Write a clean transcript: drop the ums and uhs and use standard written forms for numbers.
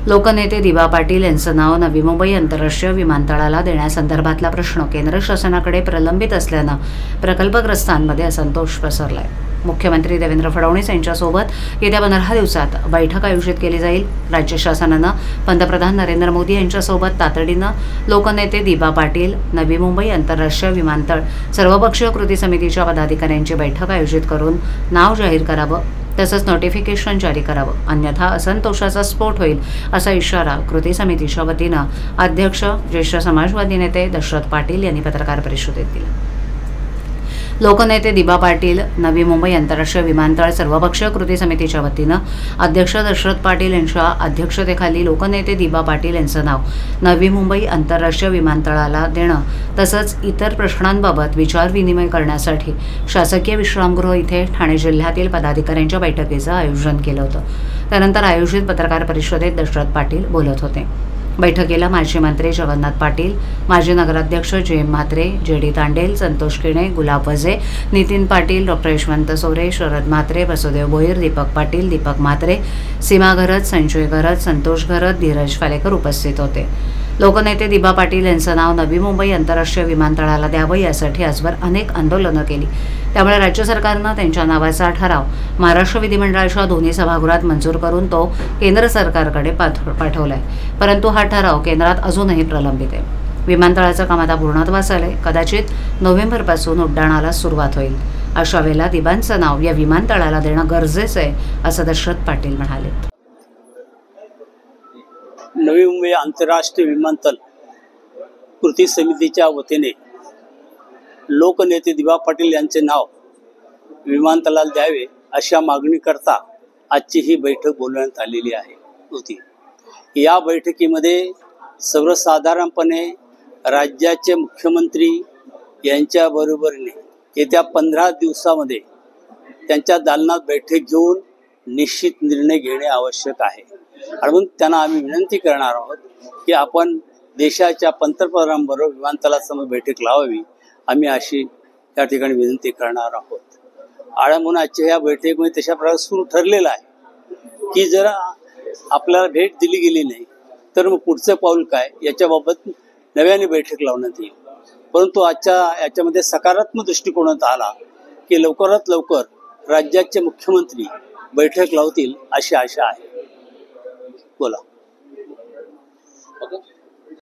लोकनेते दिबा पाटील यांचं नाव नवी मुंबई आंतरराष्ट्रीय विमानतळाला देण्यासंदर्भातला प्रश्न केंद्र शासनाकडे प्रलंबित असल्यानं प्रकल्पग्रस्तांमध्ये असंतोष पसरलाय। मुख्यमंत्री देवेंद्र फडणवीस यांच्यासोबत येत्या 15 दिवसात बैठक आयोजित केली जाईल। राज्य शासनानं पंतप्रधान नरेंद्र मोदी यांच्यासोबत तातडीनं लोकनेते दिबा पाटील नवी मुंबई आंतरराष्ट्रीय विमानतळ सर्वपक्षीय कृती समितीच्या पदाधिकाऱ्यांची बैठक आयोजित करून नाव जाहीर करावं, तसंच नोटिफिकेशन जारी करावं, अन्यथा असंतोषाचा स्फोट होईल असा इशारा कृती समितीच्या वतीनं अध्यक्ष ज्येष्ठ समाजवादी नेते दशरथ पाटील यांनी पत्रकार परिषदेत दिला। लोकनेते दिबा पाटील नवी मुंबई आंतरराष्ट्रीय विमानतळ सर्वपक्षीय कृती समितीच्या वतीनं अध्यक्ष दशरथ पाटील यांच्या अध्यक्षतेखाली लोकनेते दिबा पाटील यांचं नाव नवी मुंबई आंतरराष्ट्रीय विमानतळाला देणं तसंच इतर प्रश्नांबाबत विचारविनिमय करण्यासाठी शासकीय विश्रामगृह इथे ठाणे जिल्ह्यातील पदाधिकाऱ्यांच्या बैठकीचं आयोजन केलं होतं। त्यानंतर आयोजित पत्रकार परिषदेत दशरथ पाटील बोलत होते। बैठकीला माजी मंत्री जगन्नाथ पाटील, माजी नगराध्यक्ष जे म्हात्रे, जेडी तांडेल, संतोष किणे, गुलाब वजे, नितीन पाटील, डॉ. यशवंत सोरे, शरद म्हात्रे, वसुदेव भोईर, दीपक पाटील, दीपक म्हात्रे, सीमा घरत, संजय घरत, संतोष घरत, धीरज फालेकर उपस्थित होते। लोकनेते दिबा पाटील यांचं नाव नवी मुंबई आंतरराष्ट्रीय विमानतळाला द्यावं यासाठी आजवर अनेक आंदोलनं केली। त्यामुळे राज्य सरकारनं त्यांच्या नावाचा ठराव महाराष्ट्र विधिमंडळाच्या दोन्ही सभागृहात मंजूर करून तो केंद्र सरकारकडे पाठवलाय। परंतु हा ठराव केंद्रात अजूनही प्रलंबित आहे। विमानतळाचं काम आता पूर्णत्वास आलंय। कदाचित नोव्हेंबरपासून उड्डाणाला सुरुवात होईल। अशा वेळेला दिबांचं नाव या विमानतळाला देणं गरजेचं आहे असं दशरथ पाटील म्हणाले। नवी मुंबई आंतरराष्ट्रीय विमानतळ कृती समितीच्या वतीने लोकनेते दिबा पाटील यांचे नाव विमानतळाला द्यावे अशा मागणीकरता आजची ही बैठक बोलवण्यात आलेली होती। या बैठकीमध्ये सर्वसाधारणपणे राज्याचे मुख्यमंत्री यांच्याबरोबरीने येत्या 15 दिवसामध्ये त्यांच्या दालनात बैठक घेऊन निश्चित निर्णय घेणे आवश्यक आहे। म्हणून त्यांना आम्ही विनंती करणार आहोत की आपण देशाच्या पंतप्रधानांबरोबर विमानतळासमोर बैठक लावावी, आम्ही अशी या ठिकाणी विनंती करणार आहोत। म्हणून आजच्या या बैठकीमध्ये तशा प्रकारे सुरू ठरलेलं आहे की जर आपल्याला भेट दिली गेली नाही तर मग पुढचं पाऊल काय याच्याबाबत नव्याने बैठक लावण्यात येईल। परंतु याच्यामध्ये सकारात्मक दृष्टिकोनात आला की लवकरात लवकर राज्याचे मुख्यमंत्री बैठक लावतील अशी आशा आहे। बोला।